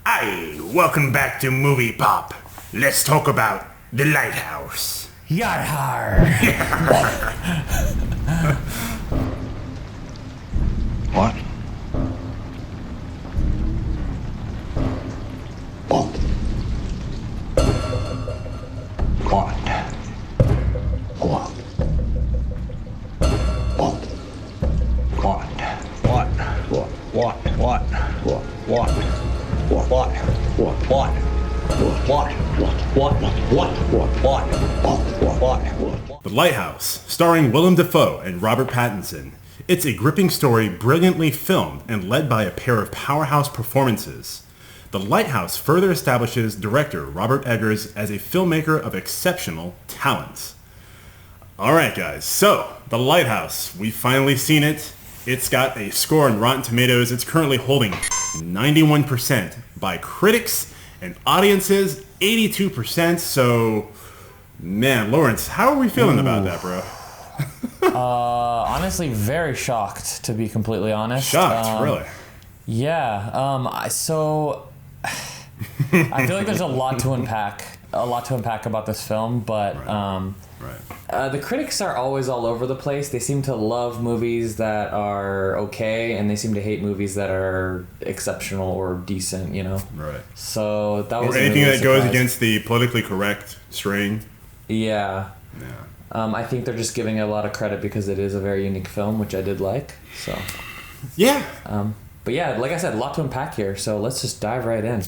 Hi, welcome back to moviePOP. Let's talk about The Lighthouse. Yarhar! What? Oh. What? What? Oh. What? What? What? What? What? What? What? What? What? What? The Lighthouse, starring Willem Dafoe and Robert Pattinson. It's a gripping story brilliantly filmed and led by a pair of powerhouse performances. The Lighthouse further establishes director Robert Eggers as a filmmaker of exceptional talents. Alright guys, so The Lighthouse, we've finally seen it. It's got a score on Rotten Tomatoes. It's currently holding 91% by critics and audiences, 82%. So, man, Lawrence, how are we feeling about that, bro? Honestly, very shocked, to be completely honest. Shocked, really? Yeah. So I feel like there's a lot to unpack. About this film, but the critics are always all over the place. They seem to love movies that are okay, and they seem to hate movies that are exceptional or decent, you know? Right. So that was or anything that goes against the politically correct string. Yeah. Yeah. I think they're just giving it a lot of credit because it is a very unique film, which I did like. So. Yeah. But yeah, like I said, a lot to unpack here, so let's just dive right in.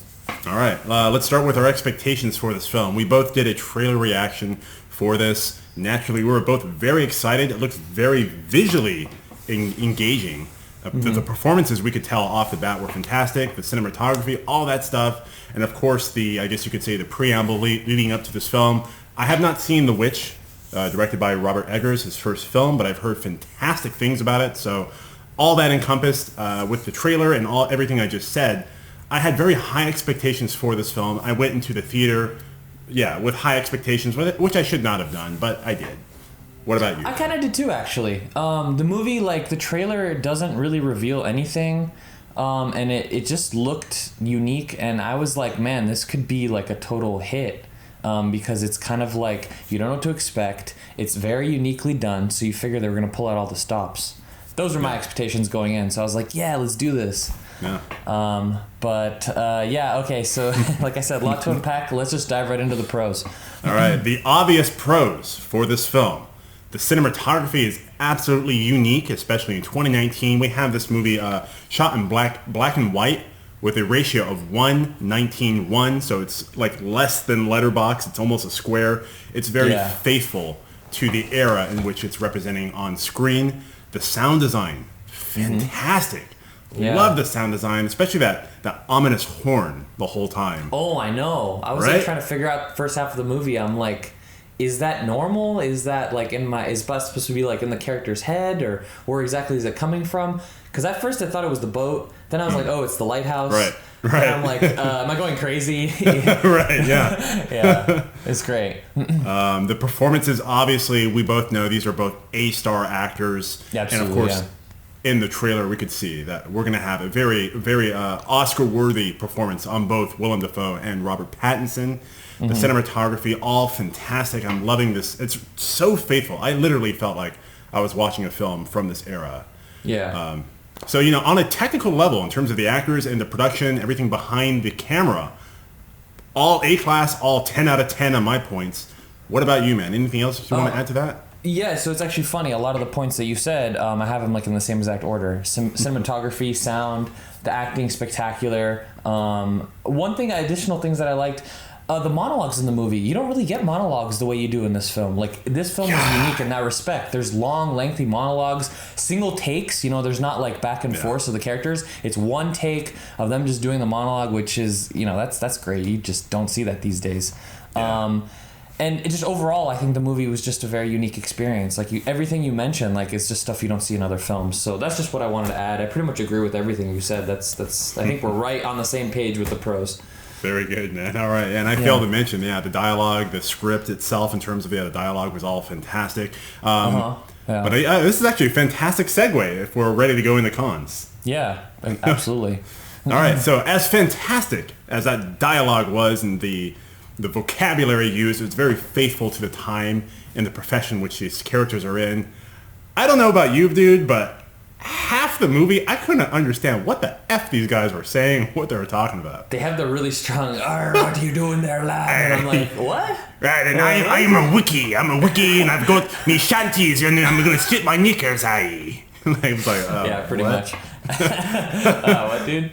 All right, let's start with our expectations for this film. We both did a trailer reaction for this. Naturally, we were both very excited. It looks very visually engaging. The performances, we could tell off the bat, were fantastic. The cinematography, all that stuff. And of course, I guess you could say the preamble leading up to this film. I have not seen The Witch, directed by Robert Eggers, his first film, but I've heard fantastic things about it. So all that encompassed with the trailer and everything I just said, I had very high expectations for this film. I went into the theater, with high expectations, which I should not have done, but I did. What about you? I kind of did too, actually. The movie, the trailer doesn't really reveal anything, and it just looked unique, and I was like, man, this could be like a total hit, because it's kind of like, you don't know what to expect. It's very uniquely done, so you figure they were going to pull out all the stops. Those were my expectations going in, so I was like, yeah, let's do this. Yeah. Okay, so like I said, a lot to unpack. Let's just dive right into the pros. All right, the obvious pros for this film. The cinematography is absolutely unique, especially in 2019. We have this movie shot in black and white with a ratio of 1:19:1, so it's like less than letterbox. It's almost a square. It's very faithful to the era in which it's representing on screen. The sound design, fantastic. Yeah. Love the sound design, especially that ominous horn the whole time. Oh, I know. I was trying to figure out the first half of the movie. I'm like, is that normal? Is that is that supposed to be like in the character's head, or where exactly is it coming from? Because at first I thought it was the boat. Then I was like, oh, it's the lighthouse. Right. And I'm like, am I going crazy? Right, yeah. Yeah, it's great. The performances, obviously, we both know these are both A-star actors. Yeah, absolutely, and of course, in the trailer, we could see that we're going to have a very, very Oscar-worthy performance on both Willem Dafoe and Robert Pattinson. The cinematography, all fantastic. I'm loving this. It's so faithful. I literally felt like I was watching a film from this era. Yeah. So, on a technical level, in terms of the actors and the production, everything behind the camera, all A-class, all 10 out of 10 on my points. What about you, man? Anything else you want to add to that? Yeah, so it's actually funny. A lot of the points that you said, I have them in the same exact order. Cinematography, sound, the acting, spectacular. Additional things that I liked, the monologues in the movie. You don't really get monologues the way you do in this film. This film is unique in that respect. There's long, lengthy monologues, single takes. There's not back and forth of the characters. It's one take of them just doing the monologue, which is, that's great. You just don't see that these days. Yeah. And it just overall, I think the movie was just a very unique experience. Everything you mentioned, it's just stuff you don't see in other films. So that's just what I wanted to add. I pretty much agree with everything you said. That's. I think we're right on the same page with the pros. Very good, man. All right. And I failed to mention, the dialogue, the script itself in terms of the dialogue was all fantastic. But this is actually a fantastic segue if we're ready to go into cons. Yeah, absolutely. All right, so as fantastic as that dialogue was and the vocabulary used, it's very faithful to the time and the profession which these characters are in. I don't know about you, dude, but half the movie, I couldn't understand what the F these guys were saying, what they were talking about. They have the really strong, what are you doing there, lad? And I'm like, what? Right, and I'm a wiki, and I've got me shanties, and I'm going to strip my knickers, aye. Like, yeah, pretty much. What, dude?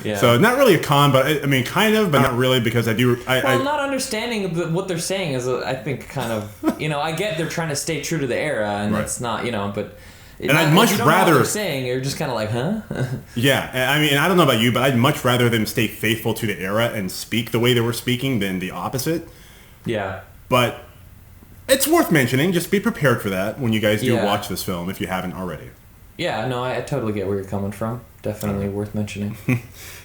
Yeah. So not really a con, but I mean, kind of, but not really, because not understanding what they're saying is, I think, kind of, I get they're trying to stay true to the era, and right. It's not, but. And I'd much rather. Know what they're saying, you're just kind of like, huh? Yeah, I mean, I don't know about you, but I'd much rather them stay faithful to the era and speak the way they were speaking than the opposite. Yeah. But it's worth mentioning. Just be prepared for that when you guys do watch this film, if you haven't already. Yeah, no, I totally get where you're coming from. Definitely worth mentioning.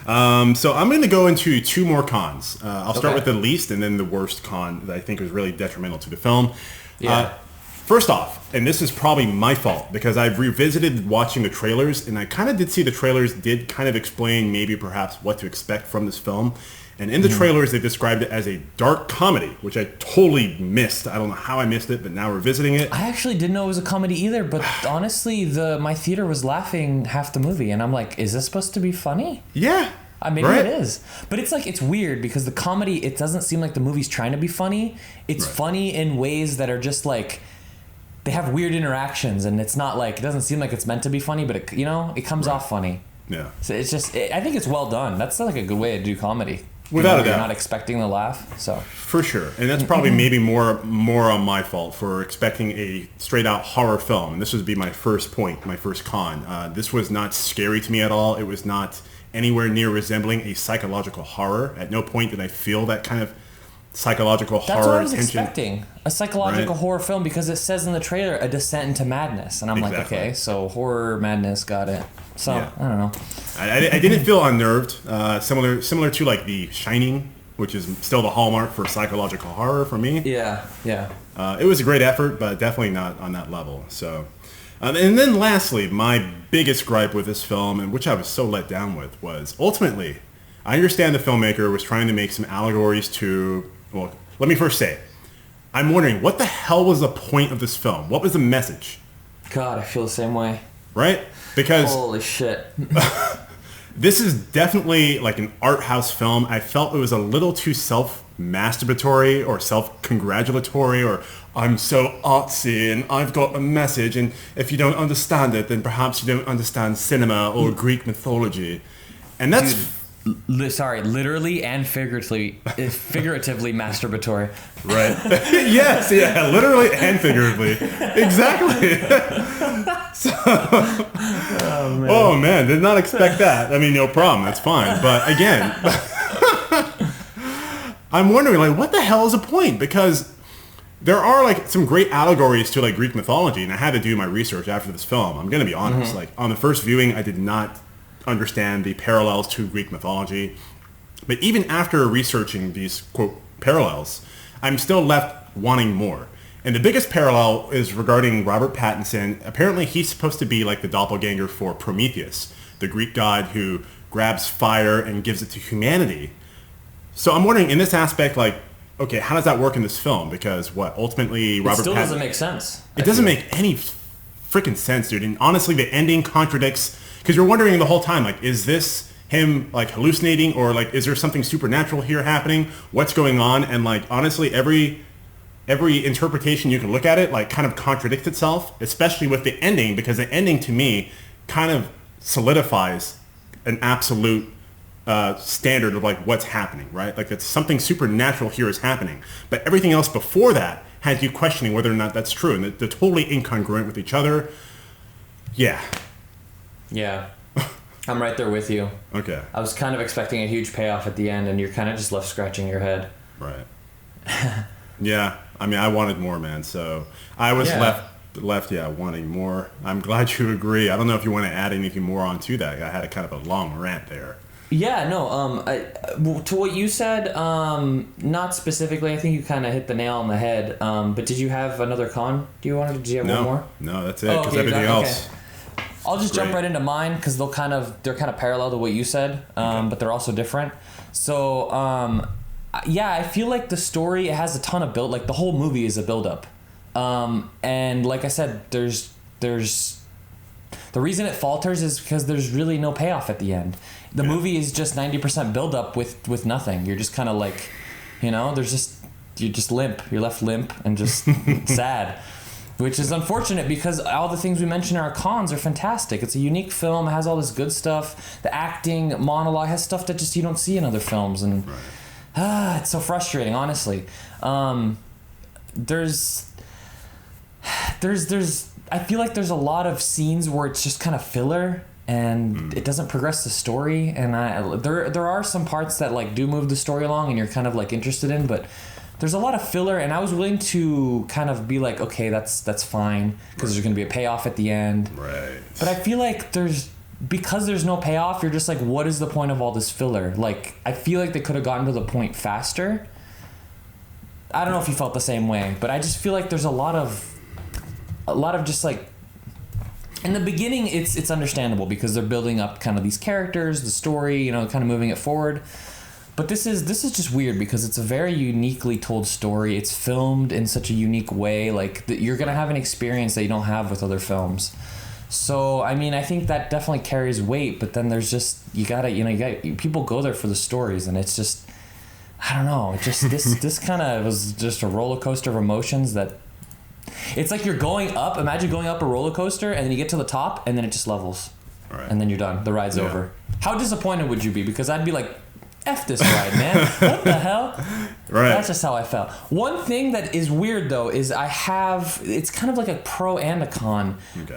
So I'm going to go into two more cons. I'll start with the least and then the worst con that I think was really detrimental to the film. Yeah. First off, and this is probably my fault, because I've revisited watching the trailers, and I kind of did see the trailers did kind of explain maybe perhaps what to expect from this film. And in the trailers, they described it as a dark comedy, which I totally missed. I don't know how I missed it, but now we're visiting it. I actually didn't know it was a comedy either, but honestly, my theater was laughing half the movie, and I'm like, is this supposed to be funny? Yeah. Maybe it is. But it's like, it's weird, because the comedy, it doesn't seem like the movie's trying to be funny. It's funny in ways that are just like, they have weird interactions, and it's not like, it doesn't seem like it's meant to be funny, but it, it comes off funny. Yeah. So it's just, I think it's well done. That's like a good way to do comedy. Without a doubt. You're not expecting the laugh, so. For sure. And that's probably maybe more on my fault for expecting a straight out horror film. And this would be my first point, my first con. This was not scary to me at all. It was not anywhere near resembling a psychological horror. At no point did I feel that kind of psychological horror That's what I was tension. Expecting. A psychological horror film, because it says in the trailer, a descent into madness. And I'm like, okay, so horror, madness, got it. So, I don't know. I didn't feel unnerved. Similar to like The Shining, which is still the hallmark for psychological horror for me. Yeah. It was a great effort, but definitely not on that level. So, and then lastly, my biggest gripe with this film, and which I was so let down with, was ultimately, I understand the filmmaker was trying to make some allegories to, well, let me first say, I'm wondering, what the hell was the point of this film? What was the message? God, I feel the same way. Right? Because holy shit. This is definitely like an art house film. I felt it was a little too self-masturbatory or self-congratulatory, or I'm so artsy and I've got a message, and if you don't understand it, then perhaps you don't understand cinema or Greek mythology. And that's... literally and figuratively masturbatory. Right. Yes, yeah, literally and figuratively. Exactly. Oh man, did not expect that. I mean, no problem, that's fine. But again, I'm wondering, like, what the hell is the point? Because there are like some great allegories to like Greek mythology, and I had to do my research after this film. I'm gonna be honest. Like on the first viewing, I did not understand the parallels to Greek mythology. But even after researching these, quote, parallels, I'm still left wanting more. And the biggest parallel is regarding Robert Pattinson. Apparently, he's supposed to be like the doppelganger for Prometheus, the Greek god who grabs fire and gives it to humanity. So I'm wondering, in this aspect, like, okay, how does that work in this film? Because ultimately, Robert Pattinson... It still doesn't make sense. It doesn't make any freaking sense, dude. And honestly, the ending contradicts... Because you're wondering the whole time, like, is this him, like, hallucinating? Or, like, is there something supernatural here happening? What's going on? And, like, honestly, every interpretation you can look at it, like, kind of contradicts itself, especially with the ending, because the ending, to me, kind of solidifies an absolute standard of, like, what's happening, right? Like, it's something supernatural here is happening. But everything else before that has you questioning whether or not that's true. And they're totally incongruent with each other. Yeah. Yeah, I'm right there with you. Okay. I was kind of expecting a huge payoff at the end, and you're kind of just left scratching your head. Right. Yeah, I mean, I wanted more, man, so I was left, wanting more. I'm glad you agree. I don't know if you want to add anything more onto that. I had a kind of a long rant there. Yeah, no, to what you said, not specifically, I think you kind of hit the nail on the head, but did you have another con? Do you have one more? No, that's it, because everything else... I'll just jump Great. right into mine because they're kind of parallel to what you said, but they're also different. So yeah, I feel like the story, it has a ton of build. Like the whole movie is a build up, and like I said, there's the reason it falters is because there's really no payoff at the end. The movie is just 90% build up with nothing. You're just kind of like, you're just limp. You're left limp and just sad. Which is unfortunate because all the things we mentioned in our cons are fantastic. It's a unique film, it has all this good stuff. The acting, monologue, has stuff that just you don't see in other films. And it's so frustrating, honestly. There's I feel like there's a lot of scenes where it's just kind of filler and it doesn't progress the story. And there are some parts that like do move the story along and you're kind of like interested in, but there's a lot of filler, and I was willing to kind of be like, okay, that's fine, because there's going to be a payoff at the end. Right. But I feel like because there's no payoff, you're just like, what is the point of all this filler? Like, I feel like they could have gotten to the point faster. I don't know if you felt the same way, but I just feel like there's a lot of just like, in the beginning, it's understandable because they're building up kind of these characters, the story, kind of moving it forward. But this is just weird because it's a very uniquely told story. It's filmed in such a unique way. Like you're gonna have an experience that you don't have with other films. So I mean, I think that definitely carries weight. But then there's just you gotta people go there for the stories, and it's just I don't know. It just this kind of was just a roller coaster of emotions that. It's like you're going up. Imagine going up a roller coaster, and then you get to the top, and then it just levels, and then you're done. The ride's over. How disappointed would you be? Because I'd be like, F this ride, man. What the hell? Right. That's just how I felt. One thing that is weird, though, is it's kind of like a pro and a con. Okay.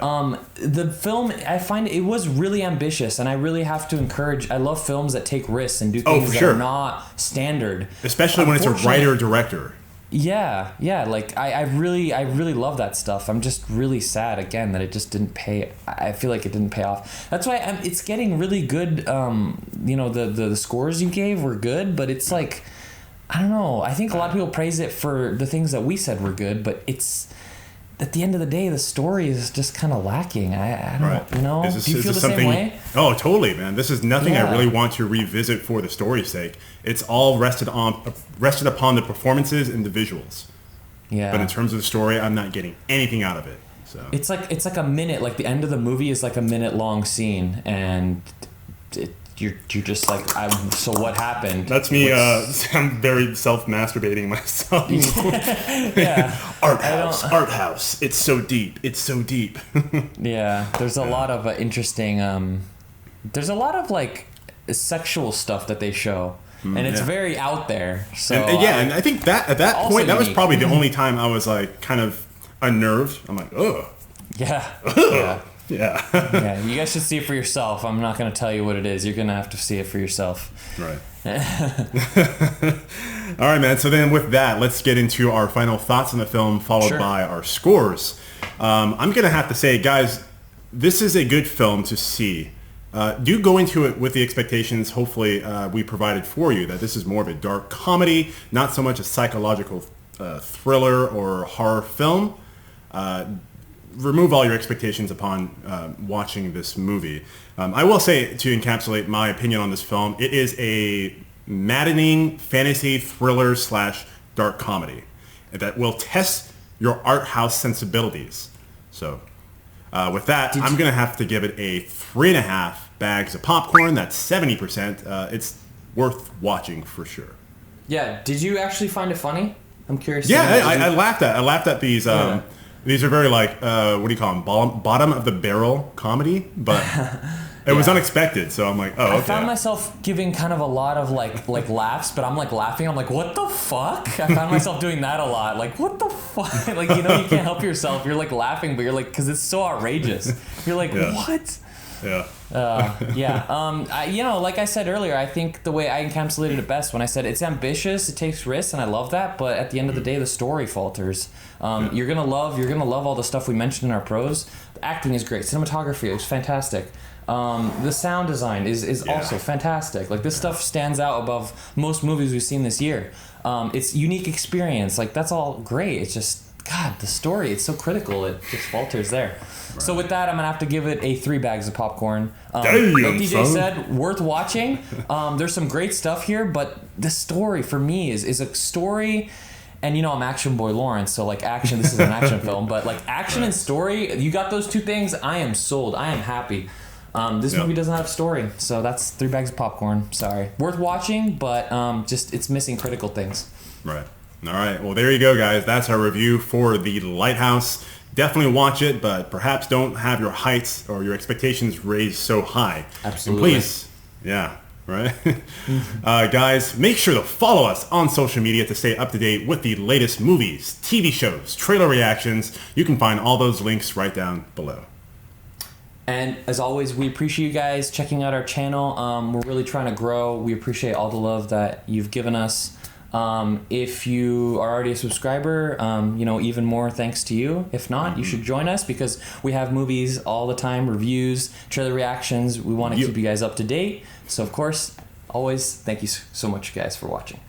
The film, I find it was really ambitious, and I really have to encourage, I love films that take risks and do things that are not standard. Especially when it's a writer-director. Yeah, like I really love that stuff. I'm just really sad again that it just didn't pay. I feel like it didn't pay off. That's why it's getting really good. The scores you gave were good, but it's like I don't know. I think a lot of people praise it for the things that we said were good, but it's at the end of the day, the story is just kind of lacking. I don't know. Do you feel the same way? Oh, totally, man. This is nothing I really want to revisit for the story's sake. It's all rested upon the performances and the visuals. Yeah. But in terms of the story, I'm not getting anything out of it. So it's like a minute. Like the end of the movie is like a minute long scene, and you're just like, so what happened? That's me. I'm very self-masturbating myself. Yeah. Art house. It's so deep. Yeah. There's a lot of interesting. There's a lot of like sexual stuff that they show, and it's very out there. So and I think that at that point, that was probably the only time I was like kind of unnerved. I'm like, ugh. Yeah. Ugh. Yeah. Yeah, you guys should see it for yourself. I'm not going to tell you what it is. You're going to have to see it for yourself. Right. All right, man. So then with that, let's get into our final thoughts on the film, followed by our scores. I'm going to have to say, guys, this is a good film to see. Do go into it with the expectations, hopefully, we provided for you, that this is more of a dark comedy, not so much a psychological thriller or horror film. Remove all your expectations upon watching this movie. I will say, to encapsulate my opinion on this film, it is a maddening fantasy thriller / dark comedy that will test your art house sensibilities. So with that, I'm going to have to give it a 3.5 bags of popcorn. That's 70%. It's worth watching for sure. Yeah. Did you actually find it funny? I'm curious. Yeah, I laughed at these. These are very like what do you call them? Bottom of the barrel comedy, but it was unexpected. So I'm like, oh, okay. I found myself giving kind of a lot of like laughs, but I'm like laughing. I'm like, what the fuck? I found myself doing that a lot. Like, what the fuck? Like, you can't help yourself. You're like laughing, but you're like, because it's so outrageous. You're like, what? Yeah. Like I said earlier, I think the way I encapsulated it best when I said it's ambitious, it takes risks, and I love that. But at the end of the day, the story falters. You're gonna love all the stuff we mentioned in our pros. The acting is great. Cinematography is fantastic. The sound design is also fantastic. Like this stuff stands out above most movies we've seen this year. It's unique experience. Like that's all great. It's just God, the story, it's so critical. It just falters there. Right. So with that, I'm going to have to give it a 3 bags of popcorn. Damn, like DJ son. said, worth watching. There's some great stuff here, but the story for me is a story. And you know, I'm Action Boy Lawrence, so like action, this is an action film, but like action and story, you got those two things, I am sold. I am happy. This movie doesn't have a story, so that's 3 bags of popcorn. Sorry. Worth watching, but just it's missing critical things. Right. All right. Well, there you go, guys. That's our review for The Lighthouse. Definitely watch it, but perhaps don't have your heights or your expectations raised so high. Absolutely. And please, right? Guys, make sure to follow us on social media to stay up to date with the latest movies, TV shows, trailer reactions. You can find all those links right down below. And as always, we appreciate you guys checking out our channel. We're really trying to grow. We appreciate all the love that you've given us. If you are already a subscriber, even more thanks to you. If not, you should join us because we have movies all the time, reviews, trailer reactions. We want to keep you guys up to date. So, of course, always thank you so much, guys, for watching.